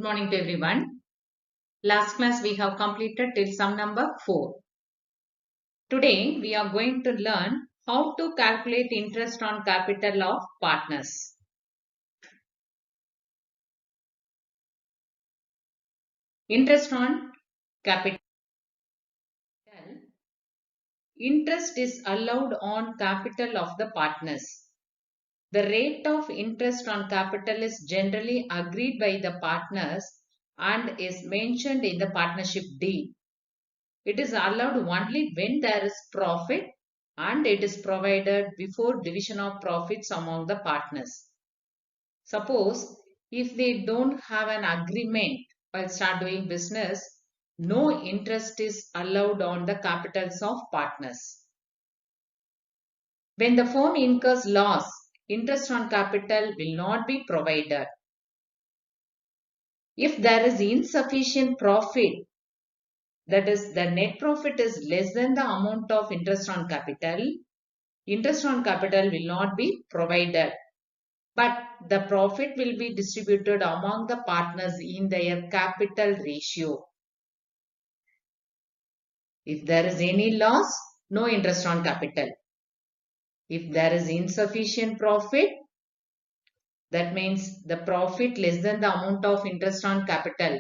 Good morning to everyone. Last class we have completed till sum number 4. Today we are going to learn how to calculate interest on capital of partners. Interest on capital. Interest is allowed on capital of the partners. The rate of interest on capital is generally agreed by the partners and is mentioned in the partnership deed. It is allowed only when there is profit and it is provided before division of profits among the partners. Suppose if they don't have an agreement while start doing business, no interest is allowed on the capitals of partners. When the firm incurs loss, interest on capital will not be provided. If there is insufficient profit, that is, the net profit is less than the amount of interest on capital, interest on capital will not be provided, but the profit will be distributed among the partners in their capital ratio. If there is any loss, no interest on capital. If there is insufficient profit, that means the profit less than the amount of interest on capital.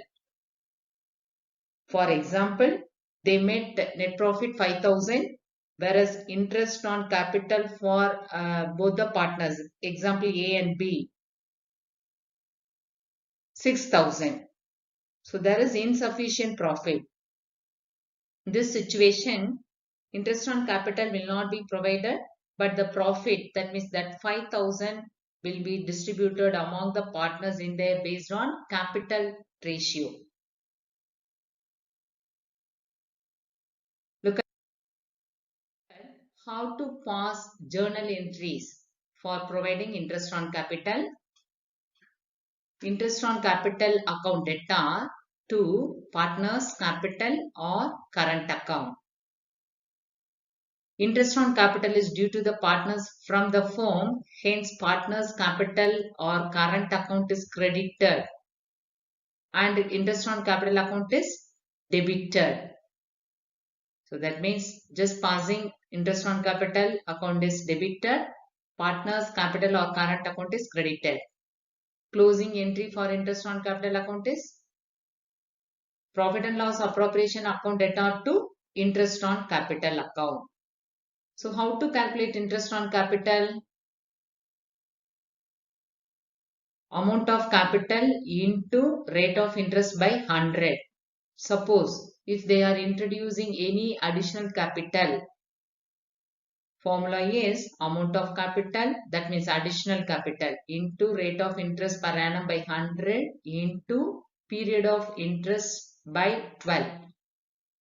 For example, they made net profit 5,000, whereas interest on capital for both the partners, example A and B, 6,000. So there is insufficient profit. In this situation, interest on capital will not be provided, but the profit, that means that 5,000 will be distributed among the partners in there based on capital ratio. Look at how to pass journal entries for providing interest on capital. Interest on capital account data to partners capital or current account. Interest on capital is due to the partners from the firm, hence partners capital or current account is credited and interest on capital account is debited. So that means just passing interest on capital account is debited, partners capital or current account is credited. Closing entry for interest on capital account is profit and loss appropriation account data to interest on capital account. So how to calculate interest on capital? Amount of capital into rate of interest by 100. Suppose if they are introducing any additional capital, formula is amount of capital, that means additional capital, into rate of interest per annum by 100 into period of interest by 12.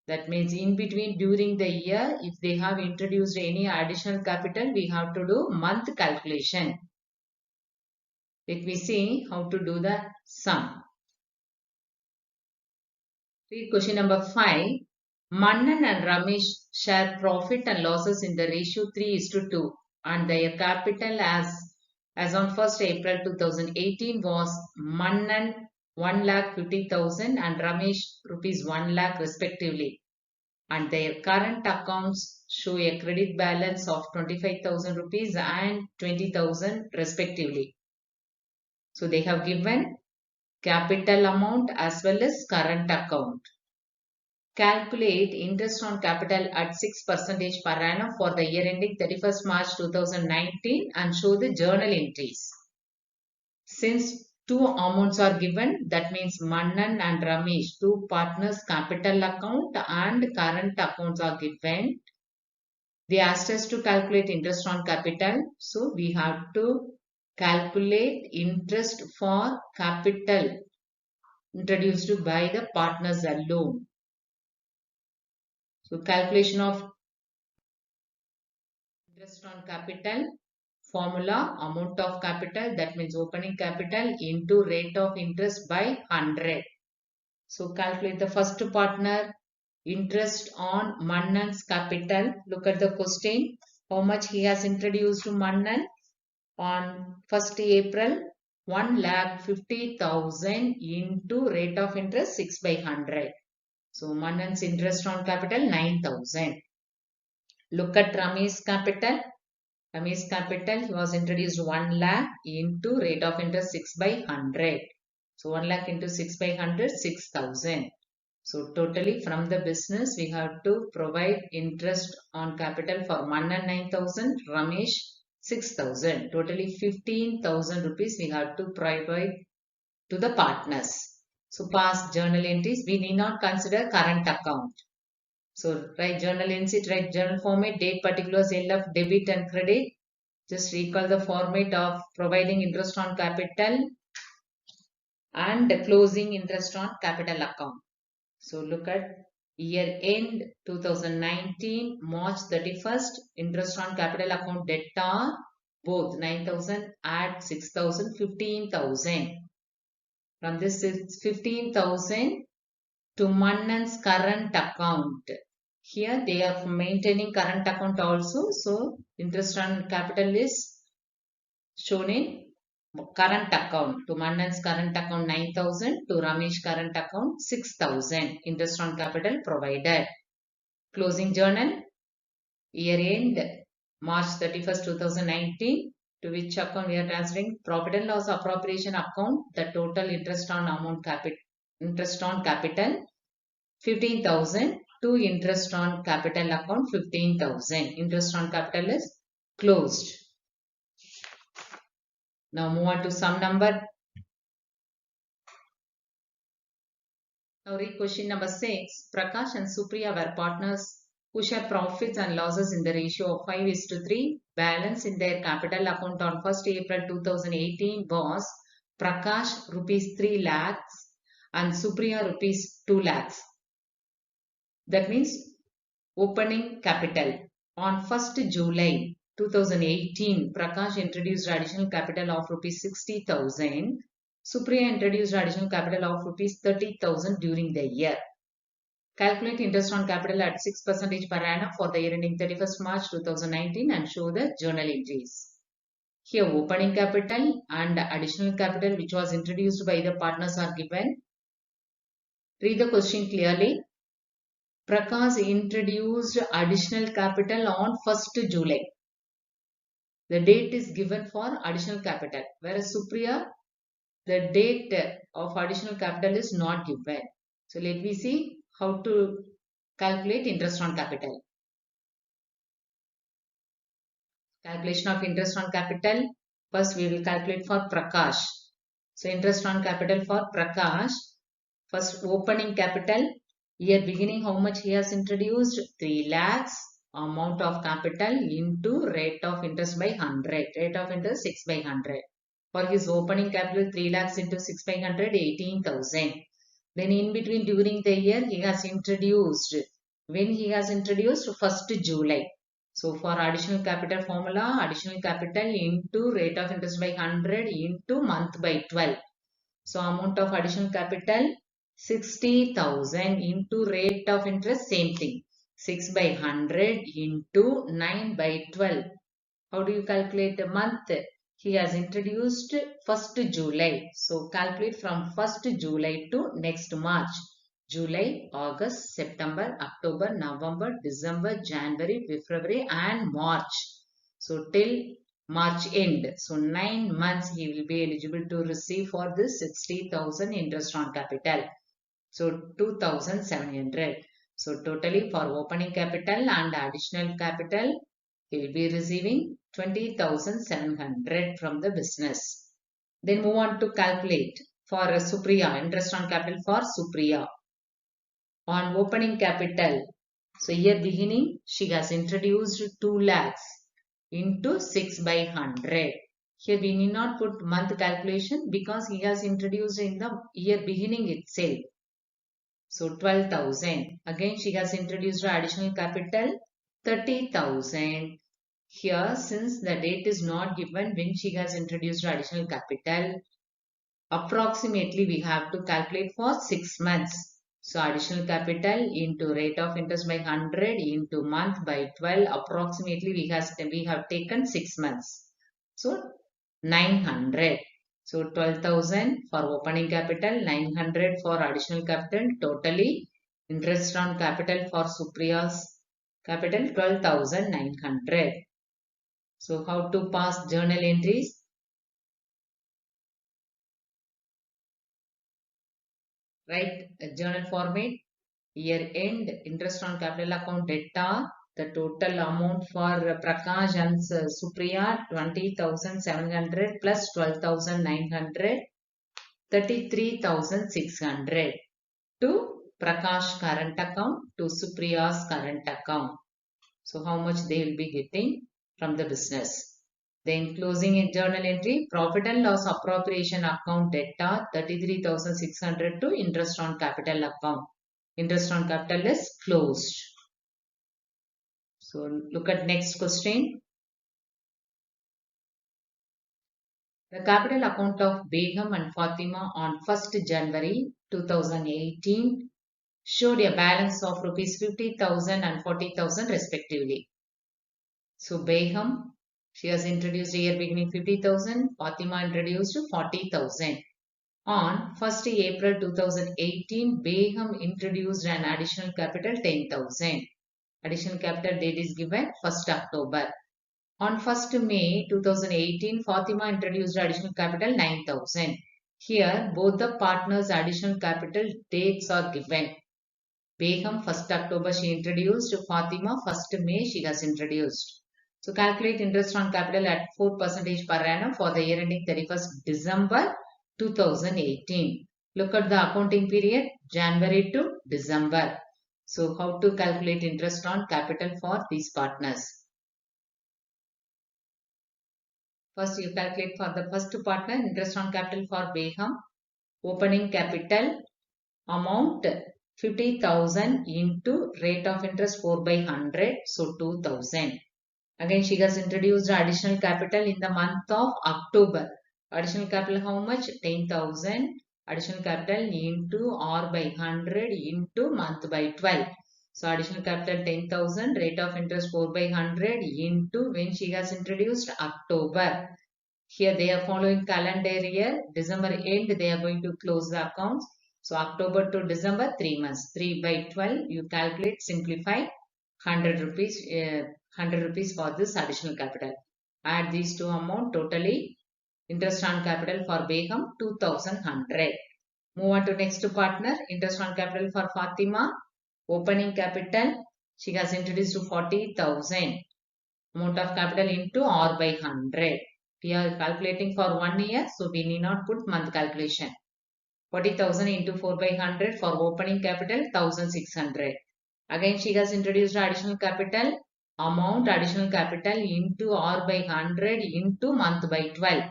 That means in between during the year, if they have introduced any additional capital, we have to do month calculation. Let me see how to do the sum. Read question number 5. Mannan and Ramesh share profit and losses in the ratio 3:2 and their capital as on 1st April 2018 was Mannan 1,50,000 and Ramesh rupees 1 lakh respectively. And their current accounts show a credit balance of 25,000 rupees and 20,000 respectively. So they have given capital amount as well as current account. Calculate interest on capital at 6% per annum for the year ending 31st March 2019 and show the journal entries. Since two amounts are given, that means Mannan and Ramesh, two partners capital account and current accounts are given. They asked us to calculate interest on capital. So we have to calculate interest for capital introduced by the partners alone. So calculation of interest on capital, formula amount of capital, that means opening capital into rate of interest by 100. So calculate the first partner interest on Mannan's capital. Look at the question. How much he has introduced to Mannan on 1st April 1,50,000 into rate of interest 6 by 100. So Mannan's interest on capital 9,000. Look at Ramesh capital. Ramesh capital, he was introduced 1 lakh into rate of interest 6 by 100. So 1 lakh into 6 by 100, 6,000. So totally from the business, we have to provide interest on capital for Mannan 9,000, Ramesh 6,000. Totally 15,000 rupees we have to provide to the partners. So past journal entries, we need not consider current account. So write journal entry, write journal format, date, particulars, LF, debit and credit. Just recall the format of providing interest on capital and closing interest on capital account. So look at year end 2019, March 31st, interest on capital account debtor, both 9,000 add 6,000, 15,000. From this 15,000 to Mannan's current account. Here they are maintaining current account also. So interest on capital is shown in current account. To Mannan's current account 9,000, to Ramesh current account 6,000. Interest on capital provided. Closing journal, year end March 31st, 2019. To which account we are transferring? Profit and loss appropriation account. The total interest on amount interest on capital 15,000 to interest on capital account 15,000. Interest on capital is closed. Now move on to sum number. Now read question number 6. Prakash and Supriya were partners who share profits and losses in the ratio of 5:3. Balance in their capital account on 1st April 2018 was Prakash rupees 3 lakhs and Supriya rupees 2 lakhs. That means opening capital. On 1st July 2018, Prakash introduced additional capital of rupees 60,000. Supriya introduced additional capital of rupees 30,000 during the year. Calculate interest on capital at 6% per annum for the year ending 31st March 2019 and show the journal entries. Here opening capital and additional capital which was introduced by the partners are given. Read the question clearly. Prakash introduced additional capital on 1st July. The date is given for additional capital, whereas Supriya, the date of additional capital is not given. So let me see how to calculate interest on capital. Calculation of interest on capital. First we will calculate for Prakash. So interest on capital for Prakash. First opening capital. Year beginning how much he has introduced? 3 lakhs. Amount of capital into rate of interest by 100. Rate of interest 6 by 100. For his opening capital 3 lakhs into 6 by 100 18,000. Then in between during the year he has introduced. When he has introduced? 1st July. So for additional capital formula, additional capital into rate of interest by 100 into month by 12. So amount of additional capital 60,000 into rate of interest, same thing. 6 by 100 into 9 by 12. How do you calculate the month? He has introduced 1st July. So calculate from 1st July to next March. July, August, September, October, November, December, January, February and March. So till March end. So 9 months he will be eligible to receive for this 60,000 interest on capital. So 2,700. So totally for opening capital and additional capital, he will be receiving 20,700 from the business. Then move on to calculate for Supriya, interest on capital for Supriya. On opening capital, so year beginning, she has introduced 2 lakhs into 6 by 100. Here we need not put month calculation because he has introduced in the year beginning itself. So 12,000. Again she has introduced additional capital 30,000. Here since the date is not given when she has introduced additional capital, approximately we have to calculate for 6 months. So additional capital into rate of interest by 100 into month by 12, approximately we have taken 6 months. So 900. So 12,000 for opening capital, 900 for additional capital. Totally interest on capital for Supriya's capital 12,900. So how to pass journal entries? Write a journal format. Year end interest on capital account data. The total amount for Prakash and Supriya 20,700 plus 12,900, 33,600 to Prakash current account to Supriya's current account. So how much they will be getting from the business. Then closing journal entry, profit and loss appropriation account data 33,600 to interest on capital account. Interest on capital is closed. So look at next question. The capital account of Begum and Fatima on 1st January 2018 showed a balance of rupees 50,000 and 40,000 respectively. So Begum, she has introduced year beginning 50,000, Fatima introduced 40,000. On 1st April 2018, Begum introduced an additional capital 10,000. Additional capital date is given 1st October. On 1st May 2018, Fatima introduced additional capital 9,000. Here, both the partners' additional capital dates are given. Begum 1st October she introduced, Fatima 1st May she has introduced. So calculate interest on capital at 4% per annum for the year ending 31st December 2018. Look at the accounting period January to December. So how to calculate interest on capital for these partners? First you calculate for the first partner interest on capital for Begum. Opening capital amount 50,000 into rate of interest 4 by 100, so 2,000. Again she has introduced additional capital in the month of October. Additional capital how much? 10,000. Additional capital into R by 100 into month by 12. So additional capital 10,000, rate of interest 4 by 100 into when she has introduced October. Here they are following calendar year. December end they are going to close the accounts. So October to December 3 months. 3 by 12 you calculate, simplify 100 rupees. 100 rupees for this additional capital. Add these two amount totally interest on capital for Begum 2,100. Move on to next partner interest on capital for Fatima. Opening capital she has introduced to 40,000. Amount of capital into R by 100. We are calculating for 1 year, so we need not put month calculation. 40,000 into 4 by 100 for opening capital 1,600. Again she has introduced additional capital amount additional capital into R by 100 into month by 12.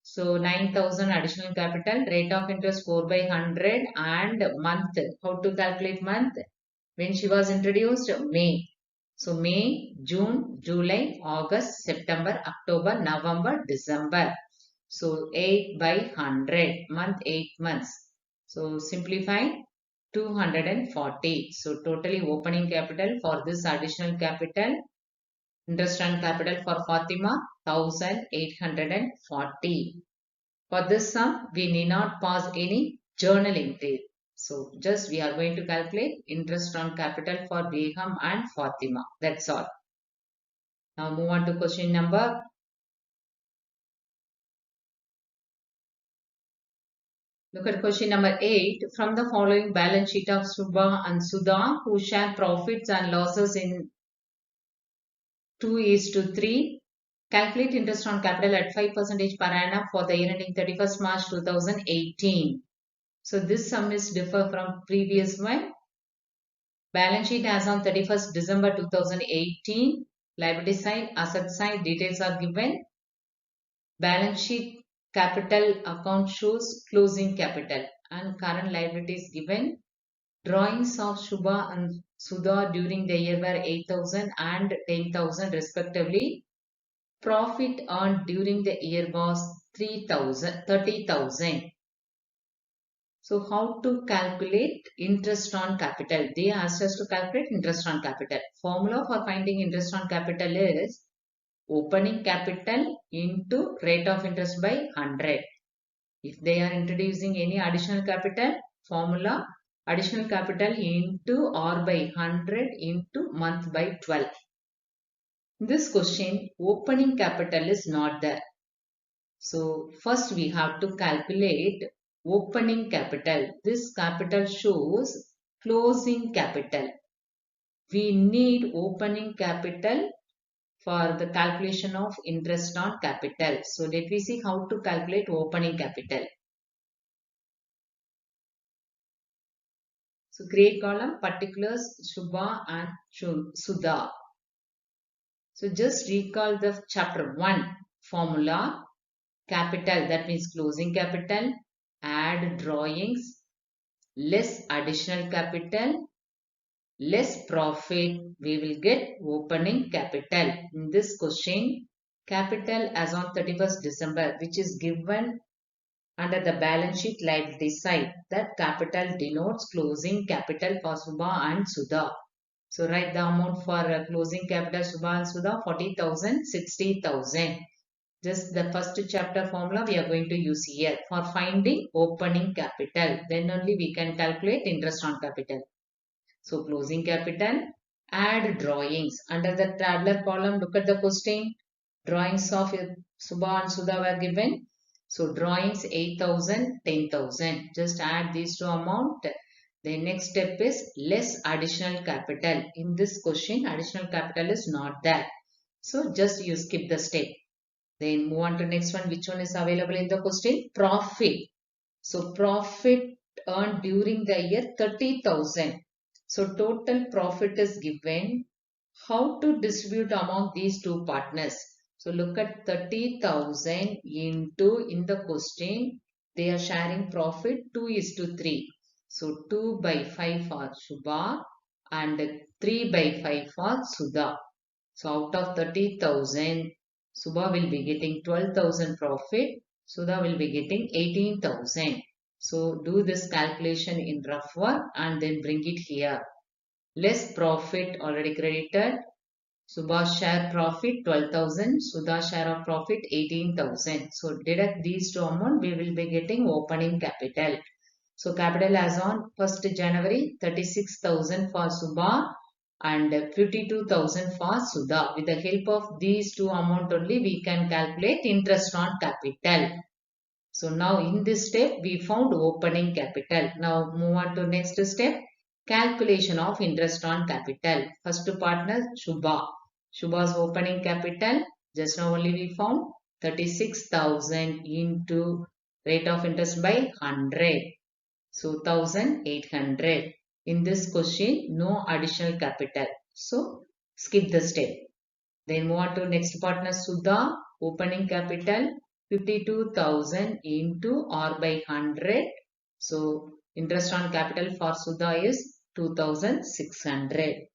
So 9,000 additional capital, rate of interest 4 by 100 and month. How to calculate month? When she was introduced? May. So May, June, July, August, September, October, November, December. So 8 by 100, month 8 months. So simplify 240. So totally opening capital for this additional capital, interest on capital for Fatima 1,840. For this sum, we need not pass any journal entry. So just we are going to calculate interest on capital for Begum and Fatima. That's all. Now move on to question number. Look at question number 8. From the following balance sheet of Subha and Sudha, who share profits and losses in 2:3, calculate interest on capital at 5% per annum for the year ending 31st March 2018. So this sum is differ from previous one. Balance sheet as on 31st December 2018. Liability side, asset side, details are given. Balance sheet capital account shows closing capital and current liabilities given. Drawings of Shubha and Sudha during the year were 8,000 and 10,000 respectively. Profit earned during the year was 30,000. So how to calculate interest on capital? They asked us to calculate interest on capital. Formula for finding interest on capital is opening capital into rate of interest by 100. If they are introducing any additional capital, formula additional capital into R by 100 into month by 12. In this question, opening capital is not there. So first we have to calculate opening capital. This capital shows closing capital. We need opening capital for the calculation of interest on capital. So let me see how to calculate opening capital. So create column particulars Shubha and Sudha. So just recall the chapter 1 formula capital, that means closing capital, add drawings, less additional capital, less profit, we will get opening capital. In this question, capital as on 31st December, which is given under the balance sheet liability side, that capital denotes closing capital for Subha and Sudha. So write the amount for closing capital Subha and Sudha, 40,000, 60,000. Just the first chapter formula we are going to use here for finding opening capital. Then only we can calculate interest on capital. So closing capital, add drawings. Under the tabular column, look at the question. Drawings of Subha and Sudha were given. So drawings 8,000, 10,000. Just add these two amount. The next step is less additional capital. In this question, additional capital is not there. So just you skip the step. Then move on to next one. Which one is available in the question? Profit. So profit earned during the year 30,000. So total profit is given. How to distribute among these two partners? So look at 30,000 into, in the question, they are sharing profit 2:3. So 2 by 5 for Shubha and 3 by 5 for Sudha. So out of 30,000, Subha will be getting 12,000 profit. Sudha will be getting 18,000. So do this calculation in rough work and then bring it here. Less profit already credited. Subha's share profit 12,000. Sudha's share of profit 18,000. So deduct these two amount, we will be getting opening capital. So capital as on 1st January 36,000 for Subha and 52,000 for Sudha. With the help of these two amount only we can calculate interest on capital. So now in this step we found opening capital. Now move on to next step, calculation of interest on capital. First partner Shubha. Shubha's opening capital just now only we found 36,000 into rate of interest by 100. So 1,800. In this question, no additional capital. So skip the step. Then move on to next partner Sudha. Opening capital 52,000 into R by 100. So interest on capital for Sudha is 2,600.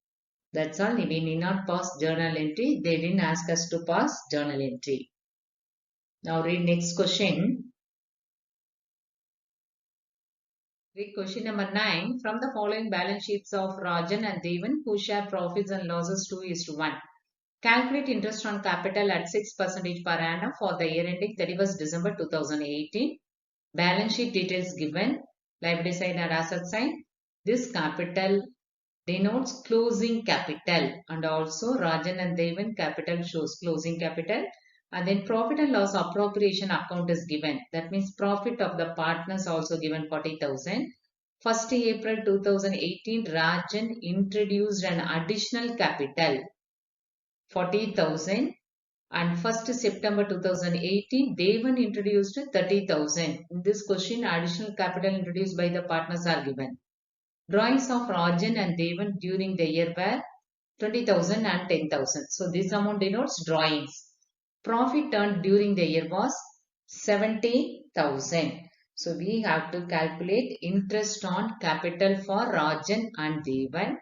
That's all. We need not pass journal entry. They didn't ask us to pass journal entry. Now read next question. Read question number 9. From the following balance sheets of Rajan and Devan, who share profits and losses 2:1. Calculate interest on capital at 6% per annum for the year ending 31st December 2018. Balance sheet details given. Liability side and asset side. This capital denotes closing capital, and also Rajan and Devan capital shows closing capital. And then profit and loss appropriation account is given. That means profit of the partners also given 40,000. 1st April 2018, Rajan introduced an additional capital 40,000. And 1st September 2018, Devan introduced 30,000. In this question, additional capital introduced by the partners are given. Drawings of Rajan and Devan during the year were 20,000 and 10,000. So this amount denotes drawings. Profit earned during the year was 70,000. So we have to calculate interest on capital for Rajan and Devan.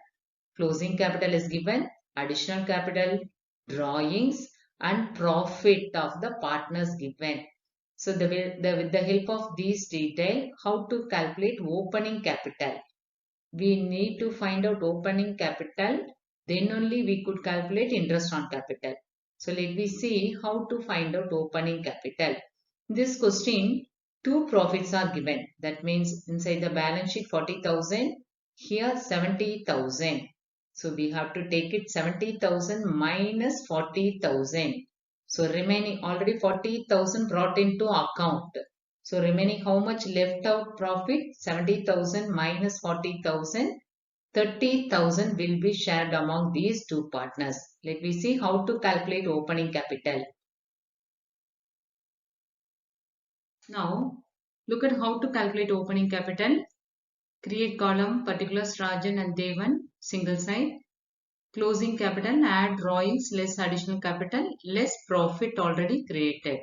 Closing capital is given, additional capital, drawings and profit of the partners given. So with the help of these detail, how to calculate opening capital. We need to find out opening capital, then only we could calculate interest on capital. So let me see how to find out opening capital. This question, Two profits are given. That means inside the balance sheet 40,000, here 70,000. So we have to take it 70,000 minus 40,000. So remaining already 40,000 brought into account. So remaining how much left out profit? 70,000 minus 40,000. 30,000 will be shared among these two partners. Let me see how to calculate opening capital. Now, look at how to calculate opening capital. Create column, particulars Rajan and Devan, single side. Closing capital, add drawings less additional capital, less profit already created.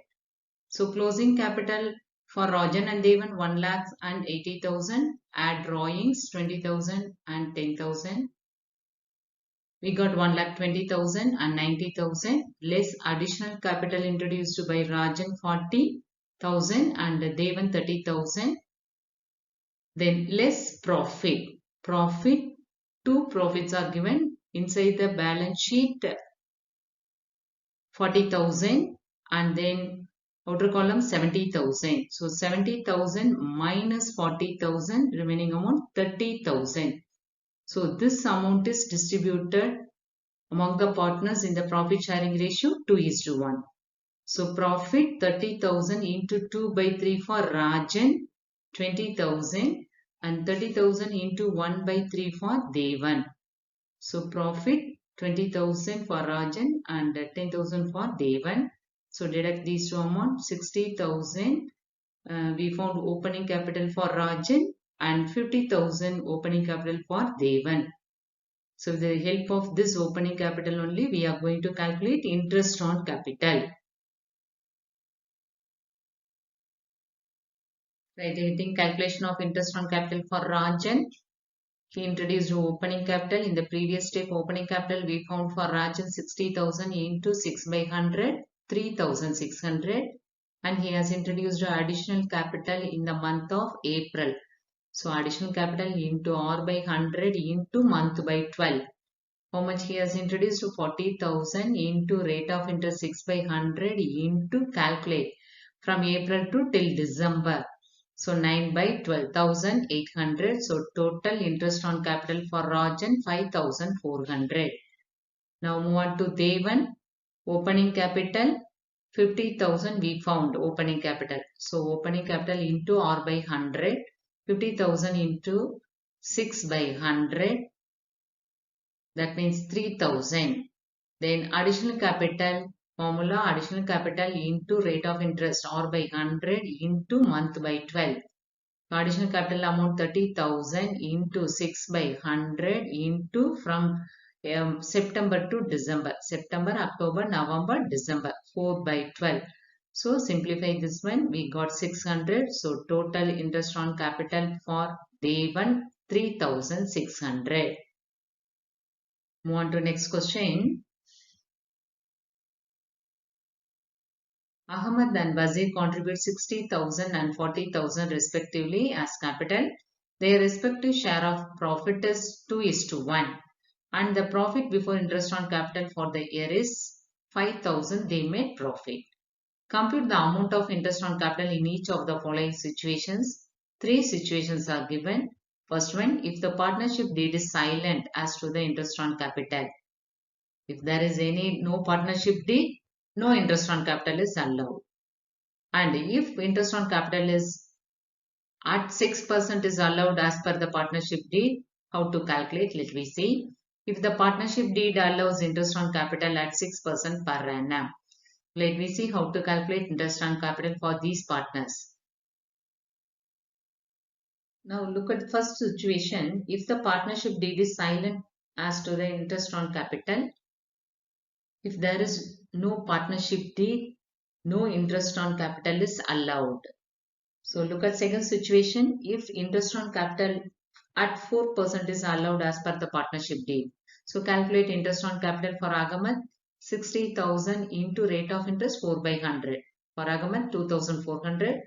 So closing capital for Rajan and Devan 1,80,000, add drawings 20,000 and 10,000. We got 1,20,000 and 90,000, less additional capital introduced by Rajan 40,000 and Devan 30,000. Then less profit. Two profits are given inside the balance sheet 40,000 and then outer column 70,000. So 70,000 minus 40,000, remaining amount 30,000. So this amount is distributed among the partners in the profit sharing ratio 2:1. So profit 30,000 into 2 by 3 for Rajan, 20,000 and 30,000 into 1 by 3 for Devan. So profit 20,000 for Rajan and 10,000 for Devan. So deduct these two amounts, 60,000. We found opening capital for Rajan and 50,000 opening capital for Devan. So with the help of this opening capital only, we are going to calculate interest on capital. Right, calculation of interest on capital for Rajan. He introduced opening capital. In the previous step, opening capital we found for Rajan 60,000 into 6 by 100, 3,600. And he has introduced additional capital in the month of April. So additional capital into R by 100 into month by 12. How much he has introduced? 40,000 into rate of interest 6 by 100 into calculate from April to till December. So 9 by 12,800. So total interest on capital for Rajan 5,400. Now move on to Devan. Opening capital 50,000 we found opening capital. So opening capital into R by 100. 50,000 into 6 by 100. That means 3,000. Then additional capital formula, additional capital into rate of interest or by 100 into month by 12. Additional capital amount 30,000 into 6 by 100 into from September to December. September, October, November, December. 4 by 12. So simplify this one. We got 600. So total interest on capital for day 1 3,600. Move on to next question. Ahmad and Wazir contribute 60,000 and 40,000 respectively as capital. Their respective share of profit is 2:1 and the profit before interest on capital for the year is 5,000 they made profit. Compute the amount of interest on capital in each of the following situations. Three situations are given. First one, if the partnership deed is silent as to the interest on capital. If there is no partnership deed, no interest on capital is allowed. And if interest on capital is at 6% is allowed as per the partnership deed, how to calculate? Let me see. If the partnership deed allows interest on capital at 6% per annum, let me see how to calculate interest on capital for these partners. Now look at the first situation. If the partnership deed is silent as to the interest on capital, if there is no partnership deed, no interest on capital is allowed. So look at second situation. If interest on capital at 4% is allowed as per the partnership deed. So calculate interest on capital for Agamat 60,000 into rate of interest 4 by 100. For Agamat 2,400.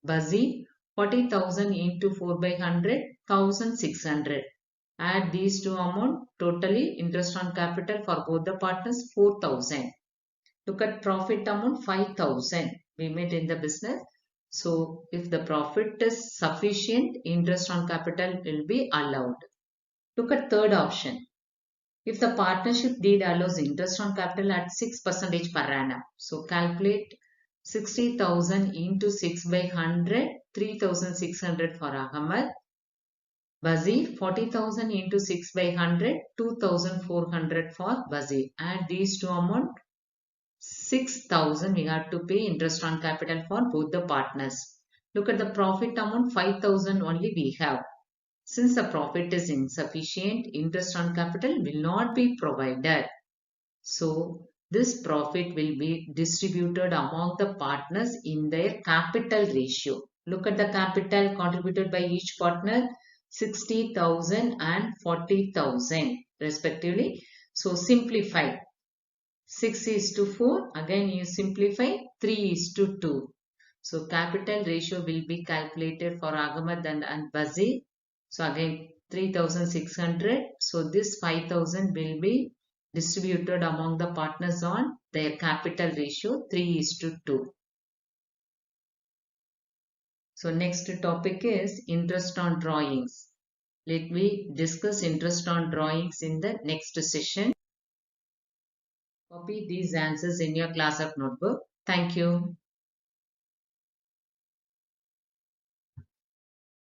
Bazi 40,000 into 4 by 100 1,600. Add these two amount, totally interest on capital for both the partners 4,000. Look at profit amount 5,000 we made in the business. So if the profit is sufficient, interest on capital will be allowed. Look at third option. If the partnership deed allows interest on capital at 6% per annum, so calculate 60,000 into 6 by 100, 3,600 for Ahmed. Bazir, 40,000 into 6 by 100, 2,400 for Bazir. Add these two amounts, 6,000 we have to pay interest on capital for both the partners. Look at the profit amount, 5,000 only we have. Since the profit is insufficient, interest on capital will not be provided. So, this profit will be distributed among the partners in their capital ratio. Look at the capital contributed by each partner, 60,000 and 40,000 respectively. So, simplify. 6 is to 4. Again, you simplify. 3 is to 2. So, capital ratio will be calculated for Ahmed and Bazir. So, again, 3,600. So, this 5,000 will be distributed among the partners on their capital ratio 3 is to 2. So, next topic is interest on drawings. Let me discuss interest on drawings in the next session. Copy these answers in your class of notebook. Thank you.